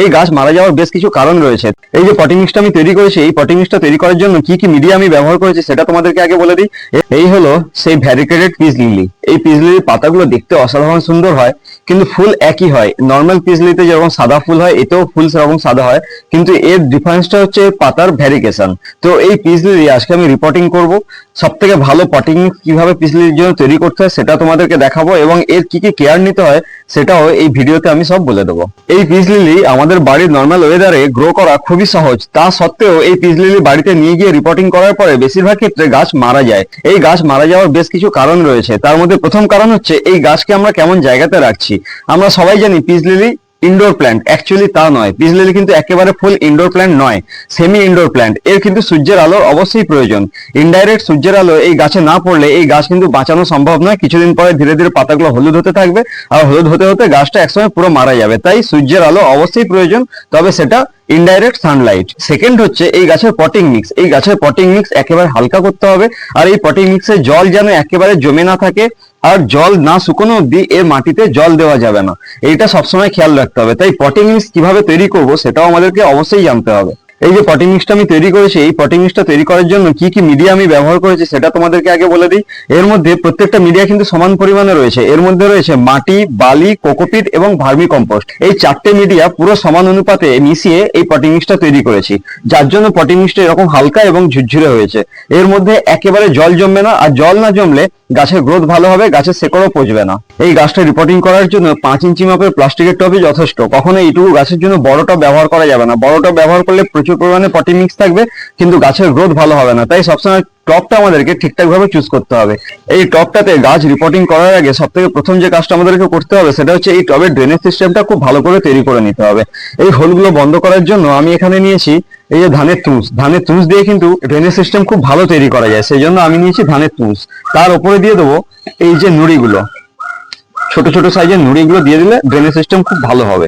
এই গাছ মারা যাওয়ার বেশ কিছু কারণ রয়েছে। এই যে পটিং মিক্সটা আমি তৈরি করেছি, এই পটিং মিক্সটা তৈরি করার জন্য কি কি মিডিয়া আমি ব্যবহার করেছি সেটা তোমাদেরকে আগে বলে দিই। এই হলো সেই ভ্যারিকেটেড পিস লিলি। এই পিস লিলির পাতাগুলো দেখতে অসাধারণ সুন্দর হয়, কিন্তু ফুল একই হয়। নর্মাল পিস লিলিতে যেরকম সাদা ফুল হয়, এতেও ফুল সেরকম সাদা হয়, কিন্তু এর ডিফারেন্সটা হচ্ছে পাতার ভ্যারিকেশন। তো এই পিস লিলি আজকে আমি রিপোর্টিং করব। সব থেকে ভালো পটিং মিক্স কিভাবে পিস লিলির জন্য তৈরি করতে হয় সেটা তোমাদেরকে দেখাবো, এবং এর কি কি কেয়ার নিতে হয় সেটাও এই ভিডিওতে আমি সব বলে দেবো। এই পিস লিলি আমাদের বাড়ির নর্মাল ওয়েদারে গ্রো করা খুবই সহজ। তা সত্ত্বেও এই পিস লিলি বাড়িতে নিয়ে গিয়ে রিপোর্টিং করার পরে বেশিরভাগ ক্ষেত্রে গাছ মারা যায়। এই গাছ মারা যাওয়ার বেশ কিছু কারণ রয়েছে। তার মধ্যে প্রথম কারণ হচ্ছে এই গাছকে আমরা কেমন জায়গাতে রাখছি। আমরা সবাই জানি peace lily indoor plant, actually তা নয়। পিস লিলি কিন্তু একেবারে ফুল ইনডোর প্ল্যান্ট নয়, সেমি ইনডোর প্ল্যান্ট। এর কিন্তু সূর্যের আলোর অবশ্যই প্রয়োজন। ইনডাইরেক্ট সূর্যের আলো এই গাছে না পড়লে এই গাছ কিন্তু বাঁচানো সম্ভব নয়। কিছুদিন পরে ধীরে ধীরে পাতাগুলো হলুদ হতে থাকবে, আর হলুদ হতে হতে গাছটা একসময় পুরো মারা যাবে। তাই সূর্যের আলো অবশ্যই প্রয়োজন, তবে সেটা ইনডাইরেক্ট সানলাইট। সেকেন্ড হচ্ছে এই গাছের পটিং মিক্স। এই গাছের পটিং মিক্স একেবারে হালকা করতে হবে, আর এই পটিং মিক্সে জল যেন একেবারে জমে না থাকে, আর জল না শুকনো অব্দি এর মাটিতে জল দেওয়া যাবে না। এইটা সবসময় খেয়াল রাখতে হবে। তাই পটিং মিক্স কিভাবে তৈরি করব সেটাও আমাদেরকে অবশ্যই জানতে হবে। এই যে পটিং মিক্সটা আমি তৈরি করেছি, এই পটিং মিক্সটা তৈরি করার জন্য কি কি মিডিয়া আমি ব্যবহার করেছি সেটা তোমাদেরকে আগে বলে দিই। এর মধ্যে প্রত্যেকটা মিডিয়া কিন্তু সমান পরিমাণে রয়েছে। এর মধ্যে রয়েছে মাটি, বালি, কোকোপিট এবং ভার্মি কম্পোস্ট। এই চারটে মিডিয়া পুরো সমান অনুপাতে মিশিয়ে এই পটিং মিক্সটা তৈরি করেছি, যার জন্য পটিং মিক্সটা এরকম হালকা এবং ঝুরঝুরে হয়েছে। এর মধ্যে একেবারে জল জমবে না, আর জল না জমলে গাছের গ্রোথ ভালো হবে, গাছের শেকড়ও পচবে না। এই গাছটা রিপোর্টিং করার জন্য 5 ইঞ্চি মাপের প্লাস্টিকের টবই যথেষ্ট। কখনো এইটুকু গাছের জন্য বড় টব ব্যবহার করা যাবে না। বড় টব ব্যবহার করলে প্রচুর পরিমাণে পটিং মিক্স থাকবে, কিন্তু গাছের গ্রোথ ভালো হবে না। তাই সবসময় টবটা আমাদেরকে ঠিকঠাক ভাবে চুজ করতে হবে। এই টবটাতে গাছ রিপোর্টিং করার আগে সব থেকে প্রথম যে কাজটা আমাদেরকে করতে হবে সেটা হচ্ছে এই টবের ড্রেনেজ সিস্টেমটা খুব ভালো করে তৈরি করে নিতে হবে। এই হোলগুলো বন্ধ করার জন্য আমি এখানে নিয়েছি এই যে ধানের তুষ। ধানের তুষ দিয়ে কিন্তু ড্রেনেজ সিস্টেম খুব ভালো তৈরি করা যায়, সেই জন্য আমি নিয়েছি ধানের তুষ। তার উপরে দিয়ে দেবো এই যে নুড়িগুলো, ছোট ছোট সাইজের নুড়িগুলো দিয়ে দিলে ড্রেনেজ সিস্টেম খুব ভালো হবে।